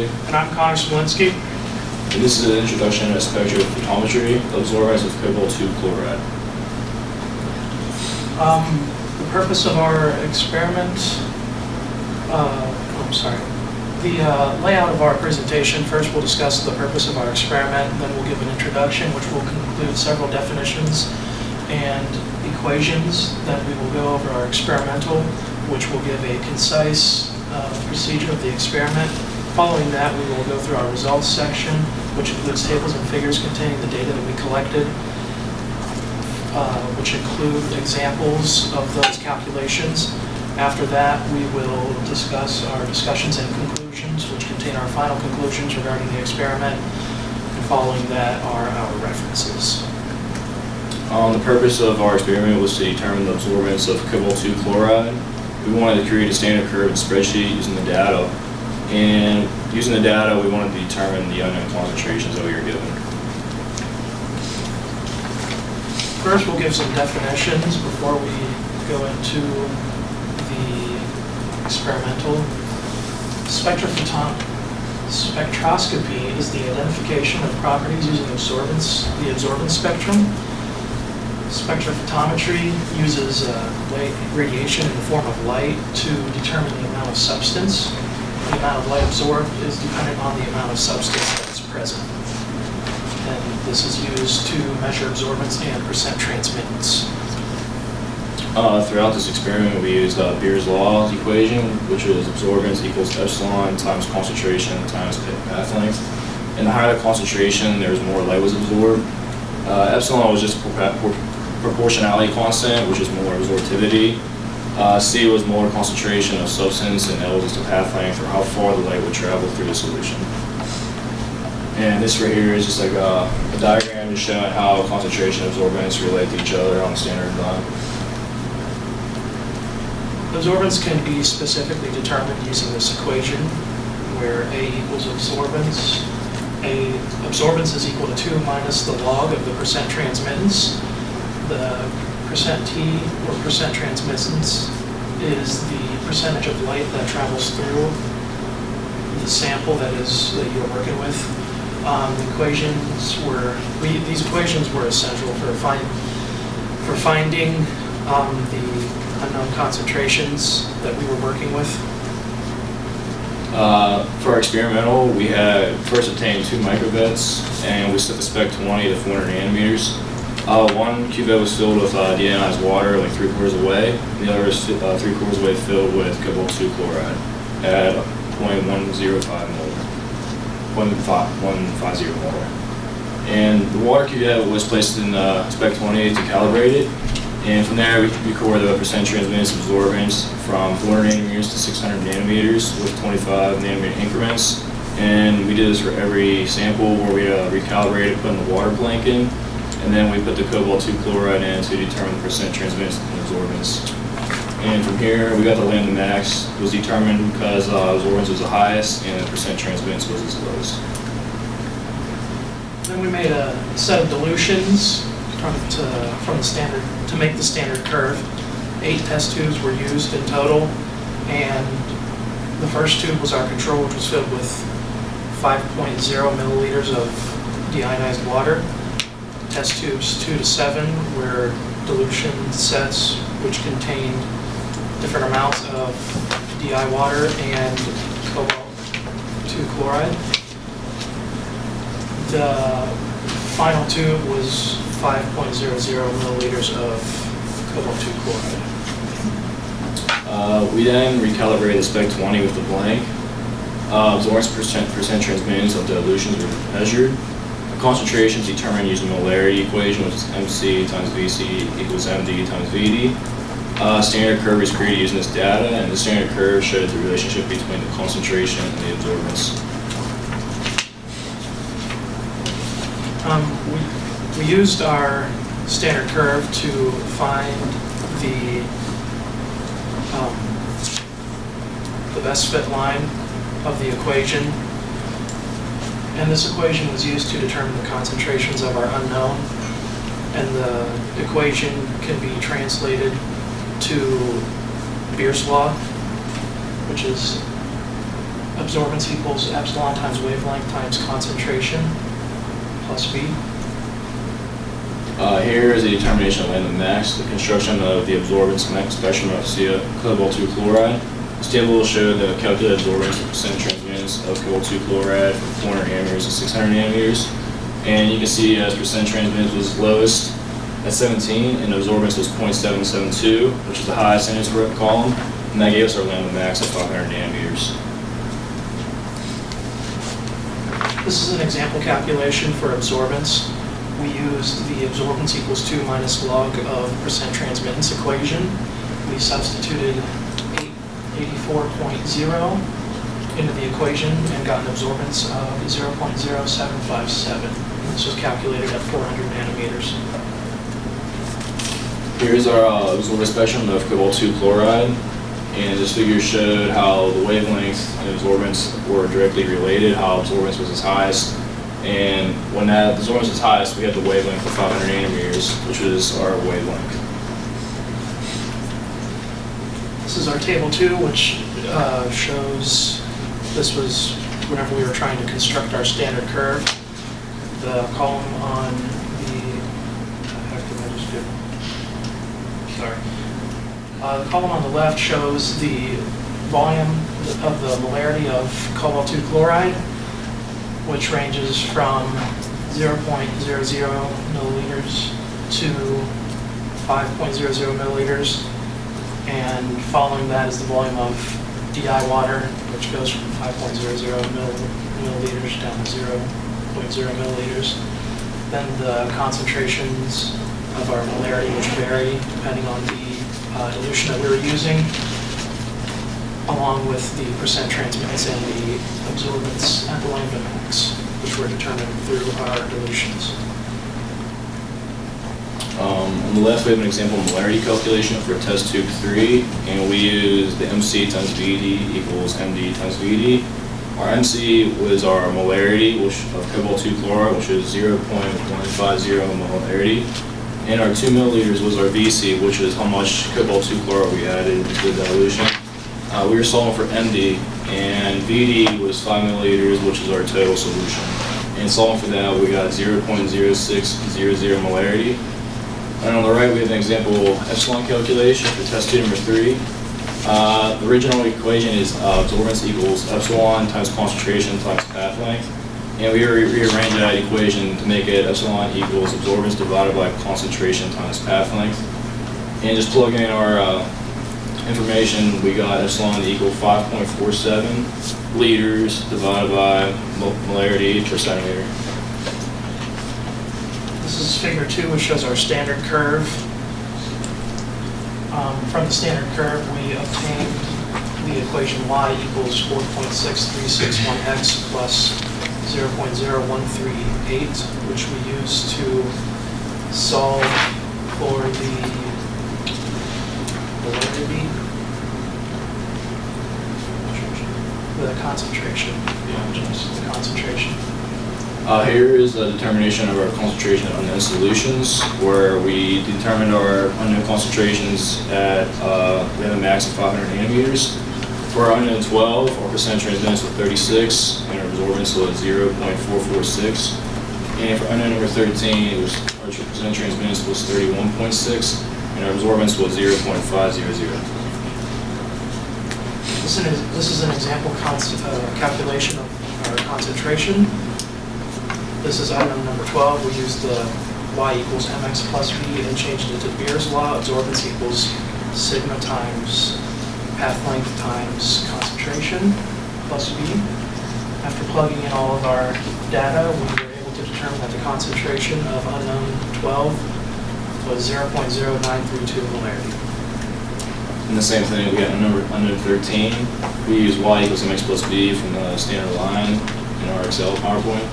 Smolinski. And I'm Connor Smolinski. And this is an introduction to spectrophotometry of absorbance with cobalt 2 chloride. The purpose of our experiment, the layout of our presentation. First we'll discuss the purpose of our experiment, then we'll give an introduction which will conclude several definitions and equations. Then we will go over our experimental, which will give a concise procedure of the experiment. Following that, we will go through our results section, which includes tables and figures containing the data that we collected, which include examples of those calculations. After that, we will discuss our discussions and conclusions, which contain our final conclusions regarding the experiment. And following that are our references. The purpose of our experiment was to determine the absorbance of cobalt 2 chloride. We wanted to create a standard curve and spreadsheet using the data. And using the data, we wanted to determine the unknown concentrations that we were given. First, we'll give some definitions before we go into the experimental. Spectroscopy is the identification of properties using the absorbance spectrum. Spectrophotometry uses radiation in the form of light to determine the amount of substance. The amount of light absorbed is dependent on the amount of substance that is present. And this is used to measure absorbance and percent transmittance. Throughout this experiment, we used Beer's law equation, which is absorbance equals epsilon times concentration times path length. And the higher the concentration, there's more light was absorbed. Epsilon was just proportionality constant, which is molar absorptivity. C was molar concentration of substance, and L was just the path length, or how far the light would travel through the solution. And this right here is just like a diagram just showing how concentration and absorbance relate to each other on the standard line. Absorbance can be specifically determined using this equation, where A equals absorbance. Absorbance is equal to 2 minus the log of the percent transmittance. The percent T, or percent transmittance, is the percentage of light that travels through the sample that you're working with. These equations were essential for finding the unknown concentrations that we were working with. For our experimental, we had first obtained 2 microvets, and we set the spec 20 to 400 nanometers. One cuvette was filled with deionized water, like 3/4 away. The other is 3/4 away filled with cobalt 2 chloride at 0.105 molar, 0.150 molar. And the water cuvette was placed in spec 20 to calibrate it. And from there, we record the percent transmittance absorbance from 400 nanometers to 600 nanometers with 25 nanometer increments. And we did this for every sample where we recalibrated, putting the water blank in. And then we put the cobalt 2 chloride in to determine the percent transmittance and absorbance. And from here, we got the lambda max was determined because absorbance was the highest and the percent transmittance was its lowest. Then we made a set of dilutions from the standard to make the standard curve. 8 test tubes were used in total, and the first tube was our control, which was filled with 5.0 milliliters of deionized water. Test tubes 2 to 7 were dilution sets, which contained different amounts of DI water and cobalt 2 chloride. The final tube was 5.00 milliliters of cobalt 2 chloride. We then recalibrated the spec 20 with the blank. Absorbance percent transmittance of dilutions were measured. Concentrations determined using the molarity equation, which is MC times VC equals MD times VD. Standard curve is created using this data, and the standard curve showed the relationship between the concentration and the absorbance. We used our standard curve to find the best fit line of the equation. And this equation was used to determine the concentrations of our unknown. And the equation can be translated to Beer's law, which is absorbance equals epsilon times wavelength times concentration plus V. Here is a determination of lambda max, the construction of the absorbance spectrum of cobalt-2 chloride. This table will show the calculated absorbance and percent transmittance of cobalt-2 chloride from 400 nanometers to 600 nanometers. And you can see as percent transmittance was lowest at 17, and absorbance was 0.772, which is the highest in its column, and that gave us our lambda max at 500 nanometers. This is an example calculation for absorbance. We used the absorbance equals 2 minus log of percent transmittance equation. We substituted 84.0 into the equation and got an absorbance of 0.0757. This was calculated at 400 nanometers. Here's our absorbance spectrum of cobalt-2 chloride, and this figure showed how the wavelength and absorbance were directly related, how absorbance was its highest. And when that absorbance was highest, we had the wavelength of 500 nanometers, which was our wavelength. This is our table 2, which shows this was whenever we were trying to construct our standard curve. The column on the the column on the left shows the volume of the molarity of cobalt-2 chloride, which ranges from 0.00 milliliters to 5.00 milliliters. And following that is the volume of DI water, which goes from 5.00 milliliters down to 0.0 milliliters. Then the concentrations of our molarity, which vary depending on the dilution that we were using, along with the percent transmittance and the absorbance at the lambda max, which were determined through our dilutions. On the left, we have an example molarity calculation for test tube 3, and we use the MC times VD equals MD times VD. Our MC was our molarity of cobalt-2 chloride, which is 0.150 molarity. And our 2 milliliters was our VC, which is how much cobalt-2 chloride we added into the dilution. We were solving for MD, and VD was 5 milliliters, which is our total solution. And solving for that, we got 0.0600 molarity. And on the right, we have an example epsilon calculation for test tube number 3. The original equation is absorbance equals epsilon times concentration times path length. And we rearranged that equation to make it epsilon equals absorbance divided by concentration times path length. And just plugging in our information, we got epsilon equal 5.47 liters divided by molarity per centimeter. This is figure 2, which shows our standard curve. From the standard curve, we obtained the equation y equals 4.6361x plus 0.0138, which we use to solve for the concentration. The concentration. Here is the determination of our concentration of unknown solutions, where we determined our unknown concentrations at lambda max of 500 nanometers. For our unknown 12, our percent transmittance was 36, and our absorbance was 0.446. And for unknown number 13, our percent transmittance was 31.6, and our absorbance was 0.500. This is an example calculation of our concentration. This is item number 12. We used the y equals mx plus v and changed it to Beer's law. Absorbance equals sigma times path length times concentration plus v. After plugging in all of our data, we were able to determine that the concentration of unknown 12 was 0.0932 molarity. And the same thing, we got unknown 13. We use y equals mx plus v from the standard line in our Excel PowerPoint.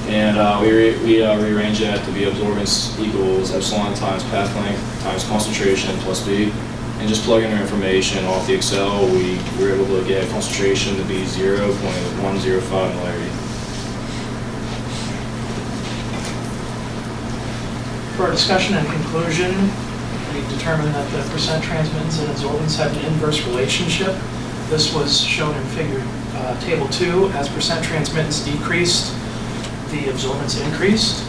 And we rearrange that to be absorbance equals epsilon times path length times concentration plus v. And just plugging our information off the Excel, we were able to get concentration to be 0.105 molarity. For our discussion and conclusion, we determined that the percent transmittance and absorbance have an inverse relationship. This was shown in figure Table 2, as percent transmittance decreased, the absorbance increased.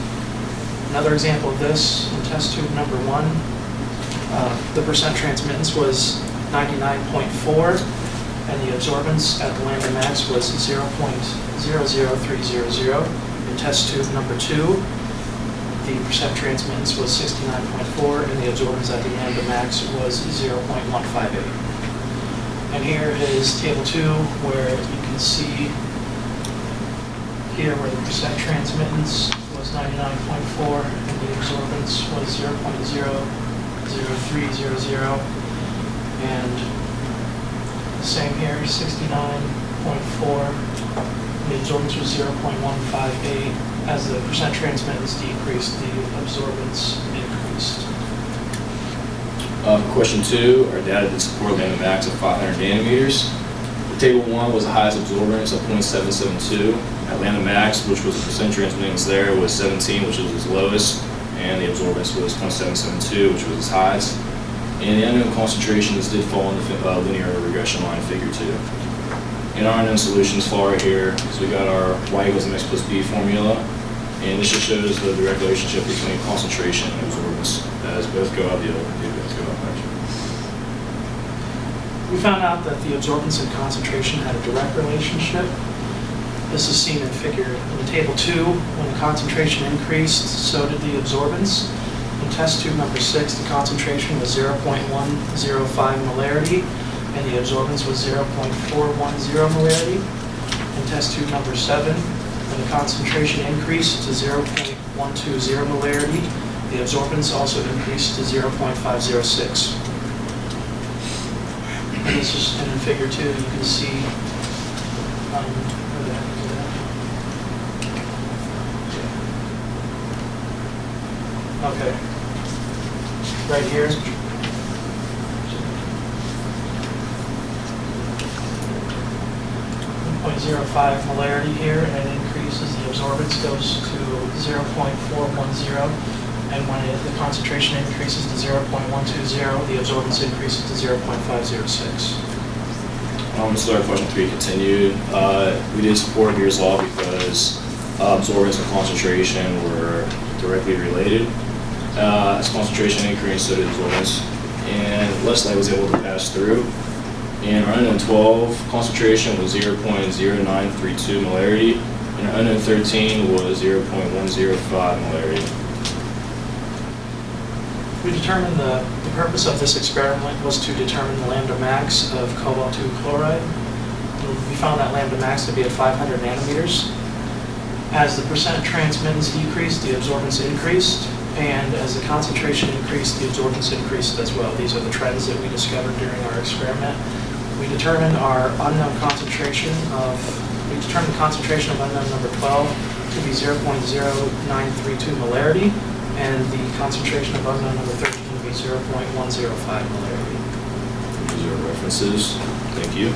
Another example of this, in test tube number 1, the percent transmittance was 99.4, and the absorbance at the lambda max was 0.00300. In test tube number 2, the percent transmittance was 69.4, and the absorbance at the lambda max was 0.158. And here is table 2, where you can see here where the percent transmittance was 99.4 and the absorbance was 0.00300. And same here, 69.4. The absorbance was 0.158. As the percent transmittance decreased, the absorbance increased. Question 2, our data did support lambda max of 500 nanometers. The table 1 was the highest absorbance of 0.772. At lambda max, which was the percent transmittance there, was 17, which was its lowest, and the absorbance was 0.772, which was its highest. And the unknown concentrations did fall in the linear regression line in figure 2. And our unknown solutions fall right here. So we got our y equals mx plus b formula, and this just shows the direct relationship between concentration and absorbance. As both go up, the both go up. We found out that the absorbance and concentration had a direct relationship. This is seen in table 2. When the concentration increased, so did the absorbance. In test tube number 6, the concentration was 0.105 molarity, and the absorbance was 0.410 molarity. In test tube number 7, when the concentration increased to 0.120 molarity, the absorbance also increased to 0.506. And this is in figure 2, you can see where the heck is that? Okay. Right here. 0.05 molarity here, and it increases, the absorbance goes to 0.410, and when the concentration increases to 0.120, the absorbance increases to 0.506. So our question 3 continued. We did support Beer's law because absorbance and concentration were directly related. As concentration increased, so did absorbance, and less light was able to pass through. And our unknown 12 concentration was 0.0932 molarity, and our unknown 13 was 0.105 molarity. We determined the purpose of this experiment was to determine the lambda max of cobalt-2 chloride. We found that lambda max to be at 500 nanometers. As the percent transmittance decreased, the absorbance increased, and as the concentration increased, the absorbance increased as well. These are the trends that we discovered during our experiment. We determined our unknown concentration of unknown number 12 to be 0.0932 molarity, and the concentration of unknown number 13 to be 0.105 molarity. These are references. Thank you.